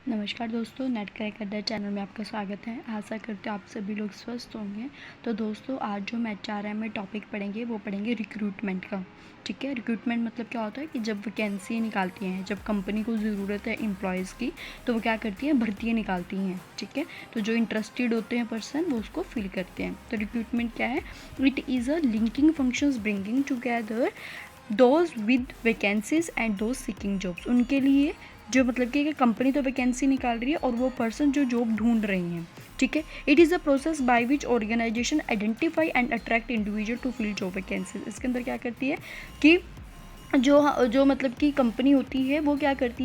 नमस्कार दोस्तों, net crack अड्डा चैनल में आपका स्वागत है। आशा करते हो आप सभी लोग स्वस्थ होंगे। तो दोस्तों, आज जो हम HRM में टॉपिक पढ़ेंगे वो पढ़ेंगे रिक्रूटमेंट का। ठीक है, रिक्रूटमेंट मतलब क्या होता है कि जब वैकेंसी निकालती हैं, जब कंपनी को ज़रूरत है एम्प्लॉयज़ की, तो वो क्या करती हैं, भर्तियाँ निकालती हैं। ठीक है, तो जो इंटरेस्टेड होते हैं पर्सन वो उसको फिल करते हैं। तो रिक्रूटमेंट क्या है? It is a linking functions bringing together those with vacancies and those seeking jobs. उनके लिए जो मतलब कि कंपनी तो वैकेंसी निकाल रही है और वो पर्सन जो जॉब ढूंढ रही हैं। ठीक है, it is a process by which organisation identify and attract individual to fill job vacancies. इसके अंदर क्या करती है कि जो मतलब कि कंपनी होती है वो क्या करती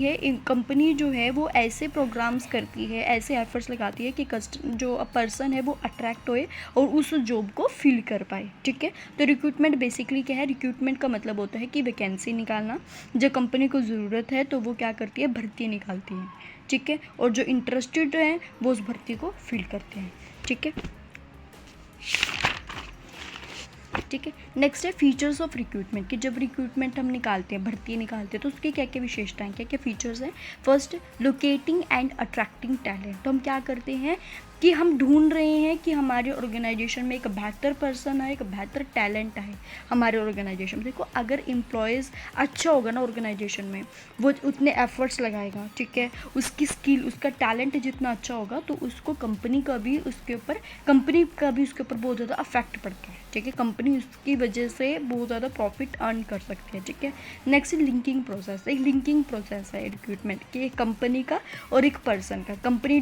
है कंपनी जो है वो ऐसे प्रोग्राम्स करती है, ऐसे एफर्ट्स लगाती है कि जो पर्सन है वो अट्रैक्ट होए और उस जॉब को फिल कर पाए। ठीक है, तो रिक्रूटमेंट बेसिकली क्या है? रिक्रूटमेंट का मतलब होता है कि वैकेंसी निकालना। जब कंपनी को ज़रूरत है तो वो क्या करती है, भर्ती निकालती है। ठीक है, और जो इंटरेस्टेड हैं वो उस भर्ती को फिल करते हैं। ठीक है, ठीक है। नेक्स्ट है फीचर्स ऑफ रिक्रूटमेंट, कि जब रिक्रूटमेंट हम निकालते हैं, भर्ती निकालते हैं, तो उसकी क्या क्या विशेषताएं, क्या क्या फीचर्स हैं। First, locating and attracting talent. तो हम क्या करते हैं कि हम ढूंढ रहे हैं कि हमारे ऑर्गेनाइजेशन में एक बेहतर पर्सन है, एक बेहतर टैलेंट है हमारे ऑर्गेनाइजेशन में। देखो, अगर एम्प्लॉयज़ अच्छा होगा ना ऑर्गेनाइजेशन में, वो उतने एफर्ट्स लगाएगा। ठीक है, उसकी स्किल, उसका टैलेंट जितना अच्छा होगा तो उसको कंपनी का भी उसके ऊपर बहुत ज़्यादा अफेक्ट पड़ता है। ठीक है, कंपनी उसकी वजह से बहुत ज़्यादा प्रॉफिट अर्न कर सकती है। ठीक है, नेक्स्ट लिंकिंग प्रोसेस। एक लिंकिंग प्रोसेस है रिक्रूटमेंट कि एक कंपनी का और एक पर्सन का। कंपनी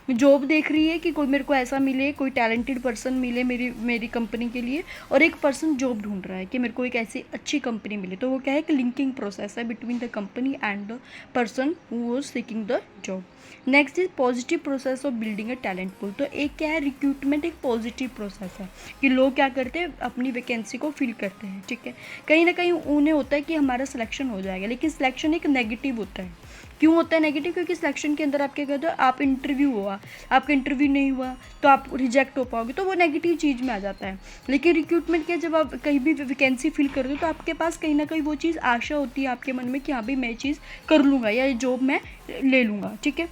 जॉब देख रही है कि कोई मेरे को ऐसा मिले, कोई टैलेंटेड पर्सन मिले मेरी कंपनी के लिए, और एक पर्सन जॉब ढूंढ रहा है कि मेरे को एक ऐसी अच्छी कंपनी मिले। तो वो क्या है कि लिंकिंग प्रोसेस है between the company and the person who was seeking the job. Next is positive process of building a talent pool. तो एक क्या है, रिक्रूटमेंट एक पॉजिटिव प्रोसेस है कि लोग क्या करते हैं, अपनी वैकेंसी को फिल करते हैं। ठीक है, कहीं ना कहीं उन्हें होता है कि हमारा सिलेक्शन हो जाएगा, लेकिन सिलेक्शन एक नेगेटिव होता है। क्यों होता है नेगेटिव? क्योंकि सिलेक्शन के अंदर आप क्या कहते हो, आप इंटरव्यू हुआ, आपका इंटरव्यू नहीं हुआ तो आप रिजेक्ट हो पाओगे, तो वो नेगेटिव चीज़ में आ जाता है। लेकिन रिक्रूटमेंट क्या, जब आप कहीं भी वैकेंसी फिल कर दो तो आपके पास कहीं ना कहीं वो चीज़ आशा होती है आपके मन में कि हाँ भाई मैं चीज़ कर लूँगा या ये जॉब मैं ले लूँगा। ठीक है,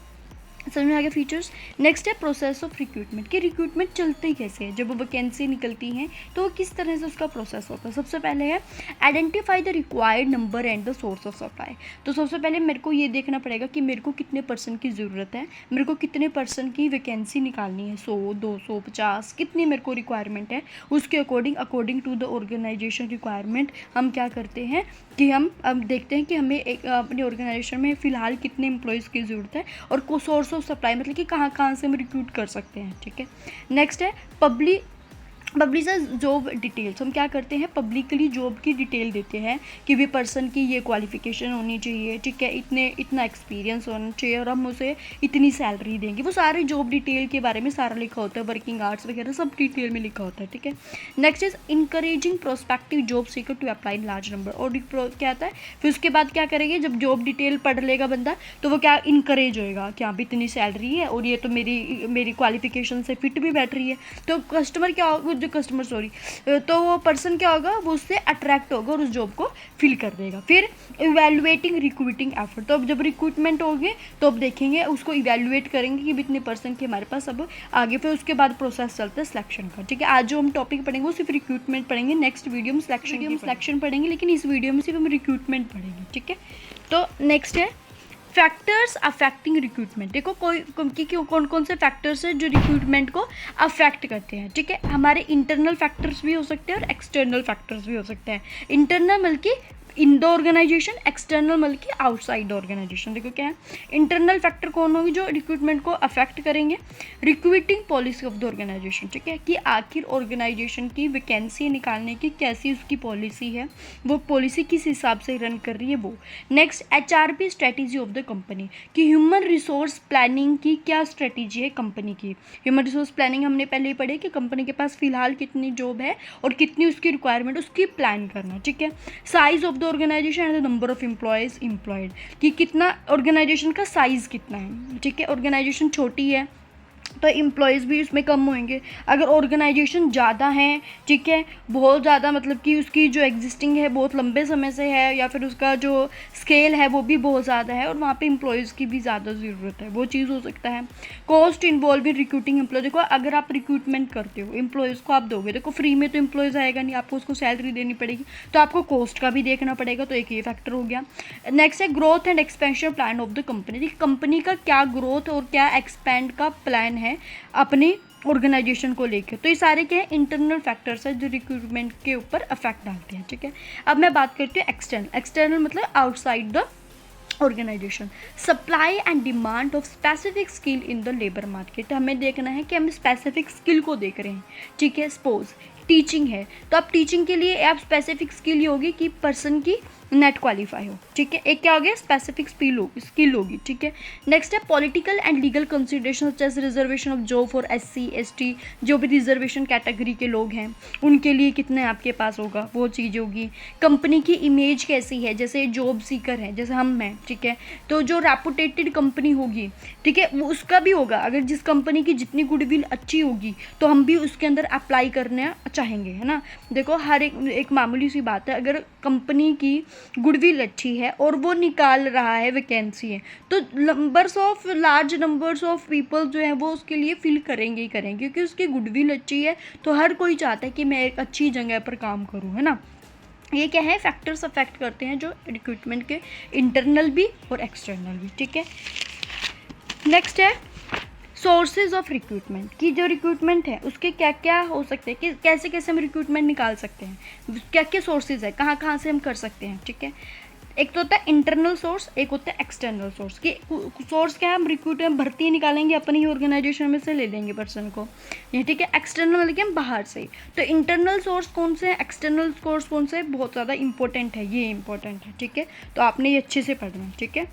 समझ में आ गया फीचर्स। नेक्स्ट है प्रोसेस ऑफ रिक्रूटमेंट, कि रिक्रूटमेंट चलती कैसे है। जब वो वैकेंसी निकलती हैं तो वो किस तरह से उसका प्रोसेस होता है। सबसे पहले है identify the required number and the source of supply. तो सबसे पहले मेरे को ये देखना पड़ेगा कि मेरे को कितने पर्सन की ज़रूरत है, मेरे को कितने पर्सन की वैकेंसी निकालनी है, 100, 200, 50, कितनी मेरे को रिक्वायरमेंट है। उसके according to the organisation requirement हम क्या करते हैं कि हम अब देखते हैं कि हमें एक अपने ऑर्गेनाइजेशन में फ़िलहाल कितने एम्प्लॉयज़ की ज़रूरत है और को सोर्स ऑफ सप्लाई मतलब कि कहाँ कहाँ से हम रिक्रूट कर सकते हैं। ठीक है, नेक्स्ट है पब्लिश जॉब डिटेल्स। हम क्या करते हैं, पब्लिकली जॉब की डिटेल देते हैं कि भी पर्सन की ये क्वालिफिकेशन होनी चाहिए। ठीक है, इतना एक्सपीरियंस होना चाहिए और हम उसे इतनी सैलरी देंगे। वो सारे जॉब डिटेल के बारे में सारा लिखा होता है, वर्किंग आवर्स वगैरह सब डिटेल में लिखा होता है। ठीक है, next is encouraging prospective job seeker to apply in large number. और क्या आता है, फिर उसके बाद क्या करेंगे, जब जॉब डिटेल पढ़ लेगा बंदा तो वो क्या इंकरेज होएगा कि हाँ भी इतनी सैलरी है और ये तो मेरी क्वालिफिकेशन से फिट भी बैठ रही है। तो कस्टमर क्या होगा, तो वो पर्सन क्या होगा, वो उससे अट्रैक्ट होगा और उस जॉब को फिल कर देगा। फिर इवेलुएटिंग रिक्रूटिंग एफर्ट। तो अब जब रिक्रूटमेंट होगी तो अब देखेंगे, उसको इवेलुएट करेंगे कि इतने पर्सन के हमारे पास अब आगे। फिर उसके बाद प्रोसेस चलता है सिलेक्शन का। ठीक है, आज जो हम टॉपिक पढ़ेंगे वो सिर्फ रिक्रूटमेंट पढ़ेंगे, नेक्स्ट वीडियो में सिलेक्शन पढ़ेंगे, लेकिन इस वीडियो में सिर्फ हम रिक्रूटमेंट पढ़ेंगे। ठीक है, तो नेक्स्ट है फैक्टर्स अफेक्टिंग रिक्रूटमेंट। देखो कौन कौन से फैक्टर्स हैं जो रिक्रूटमेंट को अफेक्ट करते हैं। ठीक है, हमारे इंटरनल फैक्टर्स भी हो सकते हैं और एक्सटर्नल फैक्टर्स भी हो सकते हैं। इंटरनल बल्कि इन द ऑर्गेनाइजेशन, एक्सटर्नल मतलब कि आउटसाइड ऑर्गेनाइजेशन। देखो क्या है, इंटरनल फैक्टर कौन होगी जो रिक्रूटमेंट को अफेक्ट करेंगे, recruiting policy of the organisation. ठीक है, कि आखिर ऑर्गेनाइजेशन की वैकेंसी निकालने की कैसी उसकी पॉलिसी है, वो पॉलिसी किस हिसाब से रन कर रही है वो। Next HRP strategy of the company, कि ह्यूमन रिसोर्स प्लानिंग की क्या स्ट्रेटेजी है कंपनी की। ह्यूमन रिसोर्स प्लानिंग हमने पहले ही पढ़ी कि कंपनी के पास फिलहाल कितनी जॉब है और कितनी उसकी रिक्वायरमेंट, उसकी प्लान करना। ठीक है, size of organisation and the number of employees employed, कि कितना ऑर्गेनाइजेशन का साइज कितना है। ठीक है, ऑर्गेनाइजेशन छोटी है तो एम्प्लॉयज़ भी उसमें कम होंगे। अगर ऑर्गेनाइजेशन ज़्यादा है, ठीक है, बहुत ज़्यादा मतलब कि उसकी जो एग्जिस्टिंग है बहुत लंबे समय से है, या फिर उसका जो स्केल है वो भी बहुत ज़्यादा है और वहाँ पे एम्प्लॉयज़ की भी ज़्यादा ज़रूरत है, वो चीज़ हो सकता है। Cost involve in recruiting employee, देखो अगर आप रिक्रूटमेंट करते हो एम्प्लॉयज़ को आप दोगे, देखो फ्री में तो एम्प्लॉयज़ आएगा नहीं, आपको उसको सैलरी देनी पड़ेगी, तो आपको कॉस्ट का भी देखना पड़ेगा, तो एक ये फैक्टर हो गया। नेक्स्ट है growth and expansion plan of the company, company का क्या ग्रोथ और क्या एक्सपेंड का प्लान है अपनी ऑर्गेनाइजेशन को लेकर। तो ये सारे क्या है, इंटरनल फैक्टर्स है जो रिक्रूटमेंट के ऊपर अफेक्ट डालते हैं, ठीक है। अब मैं बात करती हूँ एक्सटर्नल, एक्सटर्नल मतलब outside the organisation, supply and demand of specific skill in the labour market, हमें देखना है कि हम स्पेसिफिक स्किल को देख रहे हैं, ठीक है। सपोज टीचिंग है, तो आप टीचिंग के लिए आप स्पेसिफिक स्किल ये होगी कि पर्सन की नेट क्वालिफाई हो, ठीक है। एक क्या हो गया, स्पेसिफिक स्किल होगी, ठीक है। नेक्स्ट है पॉलिटिकल एंड लीगल कंसिडरेशन जैसे reservation of job for SC ST, जो भी रिजर्वेशन कैटेगरी के लोग हैं उनके लिए कितने आपके पास होगा, वो चीज़ होगी। कंपनी की इमेज कैसी है, जैसे जॉब सीकर है जैसे हम हैं, ठीक है, तो जो रेपुटेटेड कंपनी होगी, ठीक है, वो उसका भी होगा। अगर जिस कंपनी की जितनी गुडविल अच्छी होगी तो हम भी उसके अंदर अप्लाई करना चाहेंगे, है ना। देखो हर एक मामूली सी बात है, अगर कंपनी की गुडविल अच्छी है और वो निकाल रहा है वैकेंसी है, तो लार्ज नंबर्स ऑफ पीपल जो हैं वो उसके लिए फिल करेंगे ही करेंगे, क्योंकि उसकी गुडविल अच्छी है, तो हर कोई चाहता है कि मैं एक अच्छी जगह पर काम करूँ, है ना। ये क्या है, फैक्टर्स अफेक्ट करते हैं जो रिक्रूटमेंट के, इंटरनल भी और एक्सटर्नल भी, ठीक है। नेक्स्ट है सोर्सेज ऑफ रिक्रूटमेंट, की जो रिक्रूटमेंट है उसके क्या क्या हो सकते हैं, कि कैसे कैसे हम रिक्रूटमेंट निकाल सकते हैं, क्या क्या सोर्सेज है, कहाँ कहाँ से हम कर सकते हैं, ठीक है। एक तो होता है इंटरनल सोर्स, एक होता है एक्सटर्नल सोर्स। कि सोर्स क्या है, हम रिक्रूटमेंट भर्ती निकालेंगे अपनी ही ऑर्गेनाइजेशन में से ले लेंगे पर्सन को, ये ठीक है। एक्सटर्नल मतलब कि हम बाहर से। तो इंटरनल सोर्स कौन से हैं, एक्सटर्नल सोर्स कौन से हैं, बहुत ज़्यादा इंपॉर्टेंट है, ये इंपॉर्टेंट है, ठीक है। तो आपने ये अच्छे से पढ़ना है, ठीक है।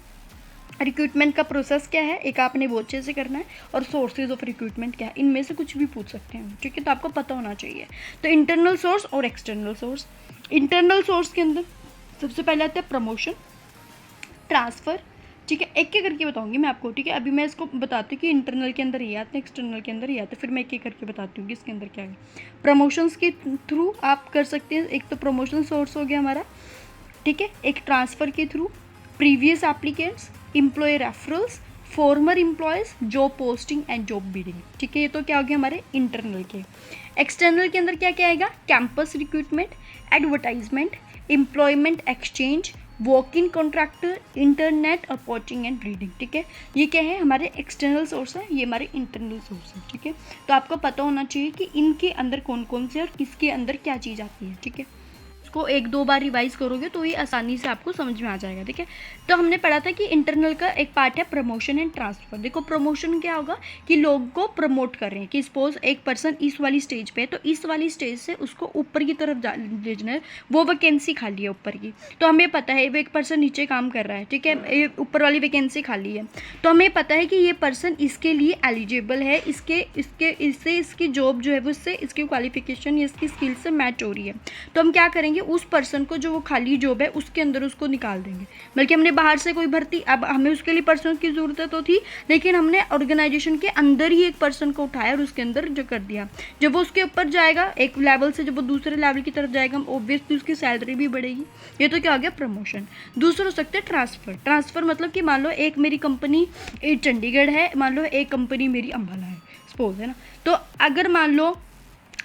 रिक्रूटमेंट का प्रोसेस क्या है, एक आपने वो अच्छे से करना है, और सोर्सेज ऑफ रिक्रूटमेंट क्या है, इनमें से कुछ भी पूछ सकते हैं, ठीक है, तो आपको पता होना चाहिए। तो इंटरनल सोर्स और एक्सटर्नल सोर्स। इंटरनल सोर्स के अंदर सबसे पहले आता है प्रमोशन, ट्रांसफ़र, ठीक है, एक एक करके बताऊंगी मैं आपको, ठीक है। अभी मैं इसको बताती हूँ कि इंटरनल के अंदर ये आते हैं, एक्सटर्नल के अंदर ये आते हैं, फिर मैं एक एक करके बताती हूँ कि इसके अंदर क्या है। प्रमोशंस के थ्रू आप कर सकते हैं, एक तो प्रमोशन सोर्स हो गया हमारा, ठीक है। एक ट्रांसफ़र के through, previous applicants, employee referrals, former employees, job posting and job bidding, ठीक है। ये तो क्या हो गया हमारे इंटरनल के। एक्सटर्नल के अंदर क्या क्या आएगा, campus recruitment, advertisement, employment exchange, walk in contractor, internet और पोचिंग एंड रीडिंग, ठीक है। ये क्या है, हमारे एक्सटर्नल सोर्स है, ये हमारे इंटरनल सोर्स है, ठीक है। तो आपको पता होना चाहिए कि इनके अंदर कौन कौन से और किसके अंदर क्या चीज़ आती है, ठीक है। को एक दो बार रिवाइज करोगे तो ये आसानी से आपको समझ में आ जाएगा, ठीक है। तो हमने पढ़ा था कि इंटरनल का एक पार्ट है प्रमोशन एंड ट्रांसफर। देखो प्रमोशन क्या होगा, कि लोग को प्रमोट कर रहे हैं, कि सपोज एक पर्सन इस वाली स्टेज पे है, तो इस वाली स्टेज से उसको ऊपर की तरफ भेजना है, वो वैकेंसी खाली है ऊपर की, तो हमें पता है वो एक पर्सन नीचे काम कर रहा है, ठीक है, ये ऊपर वाली वैकेंसी खाली है, तो हमें पता है कि ये पर्सन इसके लिए एलिजिबल है, इससे इसकी जॉब जो है वो इससे इसकी क्वालिफिकेशन या इसकी स्किल से मैच हो रही है, तो हम क्या करेंगे, उस पर्सन को जो वो खाली जॉब है उसके अंदर उसको निकाल देंगे। बल्कि हमने बाहर से कोई भर्ती, अब हमें उसके लिए पर्सन की ज़रूरत तो थी, लेकिन हमने ऑर्गेनाइजेशन के अंदर ही एक पर्सन को उठाया और उसके अंदर जो कर दिया, जब वो उसके ऊपर जाएगा एक लेवल से, जब वो दूसरे लेवल की तरफ जाएगा, ऑब्वियसली उसकी सैलरी भी बढ़ेगी। ये तो क्या हो गया, प्रमोशन। दूसरा हो सकता है ट्रांसफ़र। ट्रांसफ़र मतलब कि मान लो एक मेरी कंपनी चंडीगढ़ है, मान लो एक कंपनी मेरी अम्बाला है, सपोज, है ना। तो अगर मान लो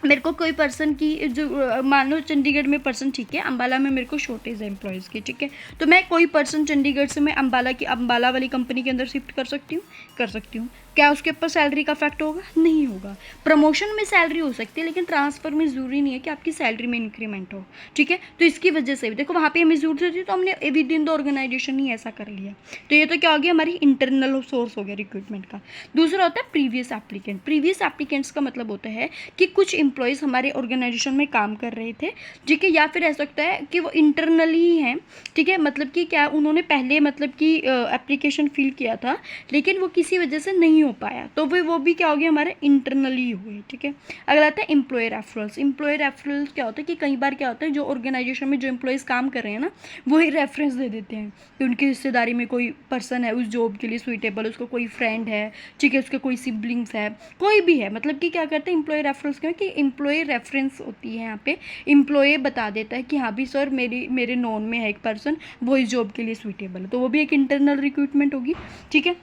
मेरे को कोई पर्सन की जो मान लो चंडीगढ़ में पर्सन, ठीक है, अम्बाला में मेरे को शॉर्टेज है एम्प्लॉयज़ की, ठीक है, तो मैं कोई पर्सन चंडीगढ़ से मैं अम्बाला वाली कंपनी के अंदर शिफ्ट कर सकती हूँ। क्या उसके ऊपर सैलरी का इफेक्ट होगा, नहीं होगा। प्रमोशन में सैलरी हो सकती है, लेकिन ट्रांसफ़र में ज़रूरी नहीं है कि आपकी सैलरी में इंक्रीमेंट हो, ठीक है। तो इसकी वजह से भी देखो वहाँ पे हमें ज़रूरत थी, तो हमने विद इन द ऑर्गेनाइजेशन ही ऐसा कर लिया। तो ये तो क्या हो गया, हमारी इंटरनल सोर्स हो गया रिक्रूटमेंट का। दूसरा होता है प्रीवियस एप्लीकेंट। प्रीवियस एप्लीकेंट्स का मतलब होता है कि कुछ एम्प्लॉयज़ हमारे ऑर्गेनाइजेशन में काम कर रहे थे, ठीक है, या फिर ऐसा सकता है कि वो इंटरनली ही हैं, ठीक है, मतलब कि क्या उन्होंने पहले मतलब कि एप्लीकेशन फिल किया था लेकिन वो किसी वजह से नहीं हो पाया, तो वो भी क्या हो गया, हमारे इंटरनली हुए, ठीक है। अगला आता है एम्प्लॉय रेफरल्स। एम्प्लॉय रेफरल्स क्या होता है कि कई बार क्या होता है, जो ऑर्गेनाइजेशन में जो एम्प्लॉयज़ काम कर रहे हैं ना, वही रेफरेंस दे देते हैं कि उनकी रिश्तेदारी में कोई पर्सन है उस जॉब के लिए सुइटेबल, उसको कोई फ्रेंड है, ठीक है, उसके कोई सिबलिंग्स है, कोई भी है, मतलब कि क्या करते हैं एम्प्लॉय रेफरल्स क्या कि एम्प्लॉय रेफरेंस होती है यहाँ पे, एम्प्लॉय बता देता है कि हाँ भी सर मेरे नॉन में है एक पर्सन, वो इस जॉब के लिए सुइटेबल है, तो वो भी एक इंटरनल रिक्रूटमेंट होगी, ठीक है।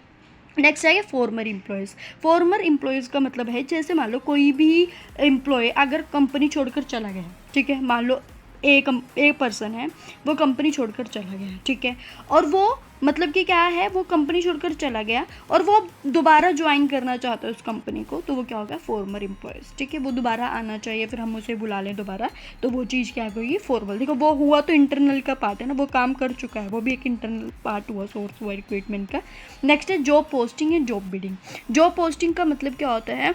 नेक्स्ट है फॉर्मर एम्प्लॉयज़। फॉर्मर एम्प्लॉयज़ का मतलब है जैसे मान लो कोई भी एम्प्लॉय अगर कंपनी छोड़कर चला गया, ठीक है, मान लो एक पर्सन है वो कंपनी छोड़कर चला गया, ठीक है, और वो मतलब कि क्या है, वो कंपनी छोड़कर चला गया और वो दोबारा ज्वाइन करना चाहता है उस कंपनी को, तो वो क्या होगा, फॉर्मर एम्प्लॉयज़, ठीक है, वो दोबारा आना चाहिए, फिर हम उसे बुला लें दोबारा, तो वो चीज़ क्या होगी, फॉर्मल। देखो वो हुआ तो इंटरनल का पार्ट है ना, वो काम कर चुका है, वो भी एक इंटरनल पार्ट हुआ, सोर्स हुआ रिक्रूटमेंट का। नेक्स्ट है job posting and job bidding. Job posting का मतलब क्या होता है,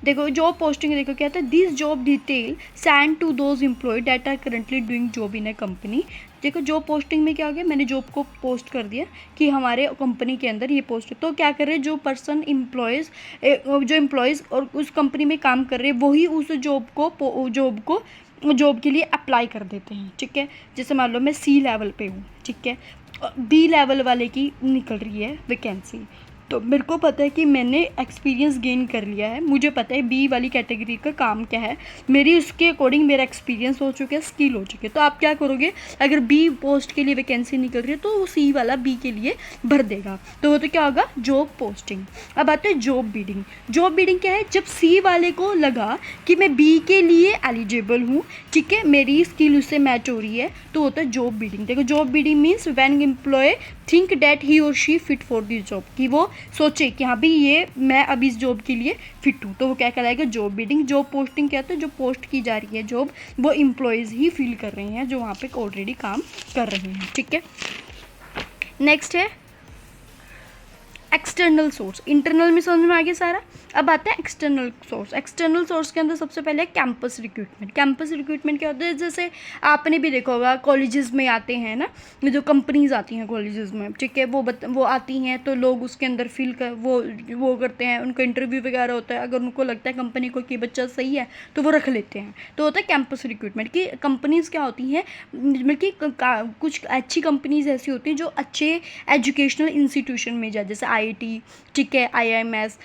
देखो जॉब पोस्टिंग देखो क्या होता है, this job detail send to those employee that are currently doing job in a company. देखो जॉब पोस्टिंग में क्या हो गया, मैंने जॉब को पोस्ट कर दिया कि हमारे कंपनी के अंदर ये पोस्ट है, तो क्या कर रहे हैं जो पर्सन जो एम्प्लॉयज़ और उस कंपनी में काम कर रहे हैं वही उस जॉब के लिए अप्लाई कर देते हैं, ठीक है। जैसे मान लो मैं सी लेवल पे हूँ, ठीक है, बी लेवल वाले की निकल रही है वैकेंसी, तो मेरे को पता है कि मैंने एक्सपीरियंस गेन कर लिया है, मुझे पता है बी वाली कैटेगरी का काम क्या है, मेरी उसके अकॉर्डिंग मेरा एक्सपीरियंस हो चुका है, स्किल हो चुके, तो आप क्या करोगे, अगर बी पोस्ट के लिए वैकेंसी निकल रही है तो वो सी वाला बी के लिए भर देगा, तो वो तो क्या होगा, जॉब पोस्टिंग। अब आते हैं जॉब बिडिंग। जॉब बिडिंग क्या है, जब सी वाले को लगा कि मैं बी के लिए एलिजिबल हूँ, ठीक है, मेरी स्किल उससे मैच हो रही है, तो होता है जॉब बिडिंग। देखो job bidding means when employ think that he और she fit for this job, कि वो सोचे कि हाँ भाई ये मैं अब इस जॉब के लिए फिट हूँ, तो वो क्या कहलाएगा, जॉब बिडिंग। जॉब पोस्टिंग क्या होता है, जो पोस्ट की जा रही है जॉब वो एम्प्लॉयज़ ही फिल कर रहे हैं जो वहाँ पे ऑलरेडी काम कर रहे हैं, ठीक है। नेक्स्ट है एक्सटर्नल सोर्स। इंटरनल में समझ में आ गया सारा, अब आता है एक्सटर्नल सोर्स। एक्सटर्नल सोर्स के अंदर सबसे पहले कैंपस रिक्रूटमेंट। कैंपस रिक्रूटमेंट क्या होता है, जैसे आपने भी देखा होगा कॉलेजेस में आते हैं ना, जो कंपनीज आती हैं कॉलेजेस में, ठीक है, वो आती हैं तो लोग उसके अंदर फिल कर वो करते हैं, उनका इंटरव्यू वगैरह होता है, अगर उनको लगता है कंपनी को कि बच्चा सही है तो वो रख लेते हैं, तो होता है कैंपस रिक्रूटमेंट। कि कंपनीज़ क्या होती हैं, मतलब कि कुछ अच्छी कंपनीज ऐसी होती हैं जो अच्छे एजुकेशनल इंस्टीट्यूशन में जाए, जैसे IIT, ठीक है, IIMS,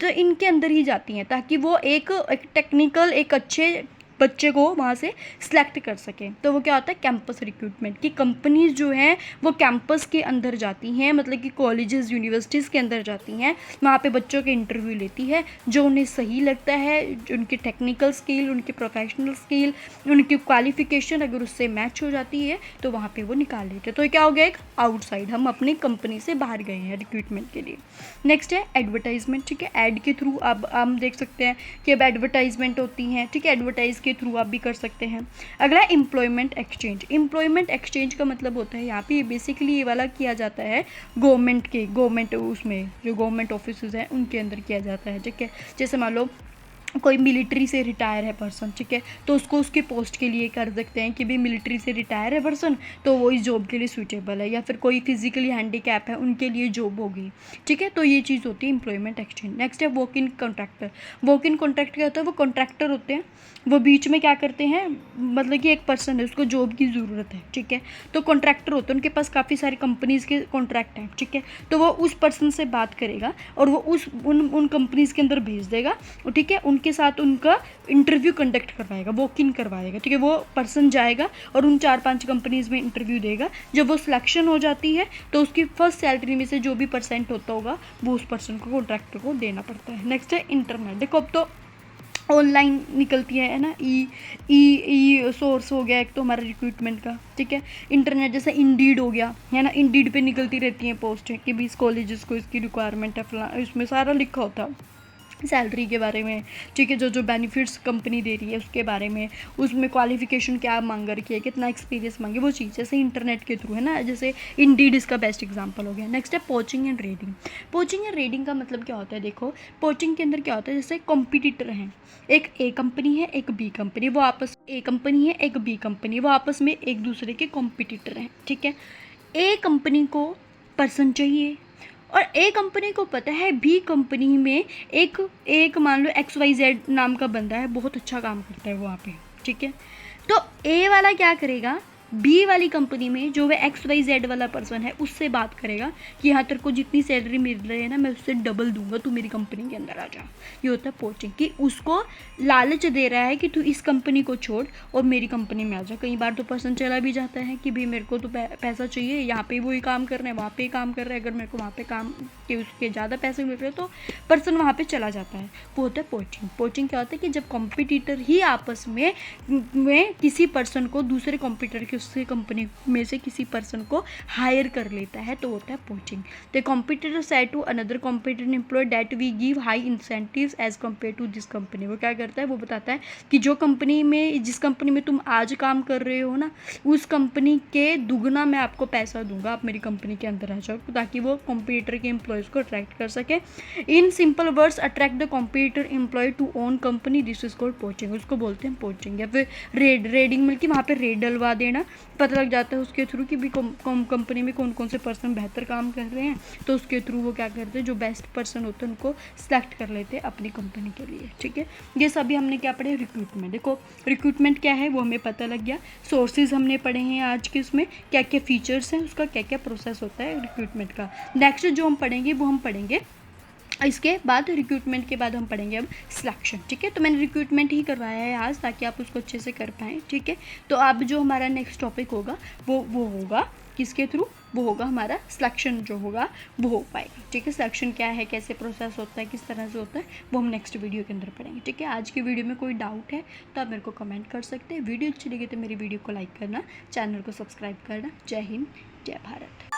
तो इनके अंदर ही जाती हैं ताकि वो एक टेक्निकल एक अच्छे बच्चे को वहाँ से सिलेक्ट कर सकें, तो वो क्या होता है कैंपस रिक्रूटमेंट। की कंपनीज जो हैं वो कैंपस के अंदर जाती हैं, मतलब कि कॉलेजेस यूनिवर्सिटीज़ के अंदर जाती हैं, वहाँ पे बच्चों के इंटरव्यू लेती है, जो उन्हें सही लगता है, उनकी टेक्निकल स्किल, उनकी प्रोफेशनल स्किल, उनकी क्वालिफिकेशन अगर उससे मैच हो जाती है तो वहाँ पे वो निकाल लेते हैं, तो क्या हो गया, एक आउटसाइड, हम अपनी कंपनी से बाहर गए हैं रिक्रूटमेंट के लिए। नेक्स्ट है एडवर्टाइजमेंट, ठीक है, ऐड के थ्रू अब हम देख सकते हैं कि अब एडवर्टाइजमेंट होती हैं, ठीक है, एडवर्टाइज के थ्रू आप भी कर सकते हैं। अगला एम्प्लॉयमेंट एक्सचेंज। एम्प्लॉयमेंट एक्सचेंज का मतलब होता है यहाँ पे बेसिकली ये वाला किया जाता है गवर्नमेंट उसमें जो गवर्नमेंट ऑफिसेज हैं उनके अंदर किया जाता है, ठीक है। जैसे मान लो कोई मिलिट्री से रिटायर है पर्सन, ठीक है, तो उसको उसके पोस्ट के लिए कर सकते हैं कि भाई मिलिट्री से रिटायर है पर्सन तो वो इस जॉब के लिए सूटेबल है, या फिर कोई फिजिकली हैंडीकैप है उनके लिए जॉब होगी, ठीक है, तो ये चीज़ होती है एम्प्लॉयमेंट एक्सचेंज। नेक्स्ट है walk in contractor. Walk in contract क्या होता है, वो कॉन्ट्रैक्टर होते हैं, वो बीच में क्या करते हैं, मतलब कि एक पर्सन है उसको जॉब की ज़रूरत है, ठीक है, तो कॉन्ट्रैक्टर होते हैं, उनके पास काफ़ी सारी कंपनीज़ के कॉन्ट्रैक्ट हैं, ठीक है, तो वो उस पर्सन से बात करेगा और वो उन कंपनीज़ के अंदर भेज देगा, ठीक है, उनके साथ उनका इंटरव्यू कंडक्ट करवाएगा, वॉक इन करवाएगा, ठीक है, वो पर्सन जाएगा और उन 4-5 कंपनीज़ में इंटरव्यू देगा, जब वो सिलेक्शन हो जाती है तो उसकी फर्स्ट सैलरी में से जो भी % होता होगा वो उस पर्सन को कॉन्ट्रैक्टर को देना पड़ता है। नेक्स्ट है इंटरनेट। देखो अब तो ऑनलाइन निकलती है ना, ई सोर्स हो गया एक तो हमारा रिक्रूटमेंट का, ठीक है, इंटरनेट जैसे इंडीड हो गया है ना, इंडीड पे निकलती रहती हैं पोस्ट कि भी इस कॉलेजेस को इसकी रिक्वायरमेंट है फला, इसमें सारा लिखा होता है, सैलरी के बारे में, ठीक है, जो जो बेनिफिट्स कंपनी दे रही है उसके बारे में, उसमें क्वालिफिकेशन क्या मांग रखी है, कितना एक्सपीरियंस मांगे, वो चीज़ जैसे इंटरनेट के थ्रू है ना, जैसे इंडीड इसका बेस्ट एग्जांपल हो गया। नेक्स्ट है poaching and reading. Poaching and reading का मतलब क्या होता है, देखो पोचिंग के अंदर क्या होता है, जैसे कॉम्पिटिटर हैं, एक ए कंपनी है एक बी कंपनी, वो आपस ए कंपनी है एक बी कंपनी, वो आपस में एक दूसरे के कॉम्पिटिटर हैं, ठीक है। ए कंपनी को पर्सन चाहिए और ए कंपनी को पता है बी कंपनी में एक एक मान लो XYZ नाम का बंदा है, बहुत अच्छा काम करता है वहाँ पे, ठीक है। तो ए वाला क्या करेगा, बी वाली कंपनी में जो वह XYZ वाला पर्सन है उससे बात करेगा कि हाँ तेरे को जितनी सैलरी मिल रही है ना मैं उससे डबल दूंगा, तू मेरी कंपनी के अंदर आ जा। ये होता है पोचिंग, कि उसको लालच दे रहा है कि तू इस कंपनी को छोड़ और मेरी कंपनी में आ जा। कई बार तो पर्सन चला भी जाता है कि भाई मेरे को तो पैसा चाहिए, यहाँ पे वही काम कर रहे हैं वहाँ पे काम कर रहे हैं, अगर मेरे को वहाँ पे काम के उसके ज़्यादा पैसे मिल रहे हैं तो पर्सन वहाँ पे चला जाता है। वो होता है पोचिंग। पोचिंग क्या होता है कि जब कॉम्पिटिटर ही आपस में किसी पर्सन को दूसरे कॉम्पिटिटर की उससे कंपनी में से किसी पर्सन को हायर कर लेता है तो होता है poaching. The competitor said to another competitor employee that we give high incentives as compare to this company. वो क्या करता है, वो बताता है कि जो कंपनी में जिस कंपनी में तुम आज काम कर रहे हो ना उस कंपनी के दुगना मैं आपको पैसा दूंगा, आप मेरी कंपनी के अंदर आ जाओ, ताकि वो कॉम्पिटिटर के एम्प्लॉयज़ को अट्रैक्ट कर सके। In simple words attract the competitor employee to own company, this is called poaching. उसको बोलते हैं पोचिंग। या फिर रेडिंग मिल के वहाँ पे रेड डलवा देना, पता लग जाता है उसके थ्रू कि भी कंपनी में कौन कौन से पर्सन बेहतर काम कर रहे हैं, तो उसके थ्रू वो क्या करते हैं, जो बेस्ट पर्सन होते हैं उनको सेलेक्ट कर लेते हैं अपनी कंपनी के लिए, ठीक है। ये सभी हमने क्या पढ़े, रिक्रूटमेंट। देखो रिक्रूटमेंट क्या है वो हमें पता लग गया। सोर्सेज हमने पढ़े हैं आज के, उसमें क्या क्या फीचर्स हैं, उसका क्या क्या प्रोसेस होता है रिक्रूटमेंट का। नेक्स्ट जो हम पढ़ेंगे वो हम पढ़ेंगे इसके बाद, रिक्रूटमेंट के बाद हम पढ़ेंगे अब सिलेक्शन, ठीक है। तो मैंने रिक्रूटमेंट ही करवाया है आज ताकि आप उसको अच्छे से कर पाएँ, ठीक है। तो अब जो हमारा नेक्स्ट टॉपिक होगा वो होगा किसके थ्रू, वो होगा हमारा सिलेक्शन जो होगा वो हो पाएगा, ठीक है। सिलेक्शन क्या है, कैसे प्रोसेस होता है, किस तरह से होता है, वो हम नेक्स्ट वीडियो के अंदर पढ़ेंगे, ठीक है। आज की वीडियो में कोई डाउट है तो आप मेरे को कमेंट कर सकते हैं। वीडियो अच्छी लगी तो मेरी वीडियो को लाइक करना, चैनल को सब्सक्राइब करना। जय हिंद, जय भारत।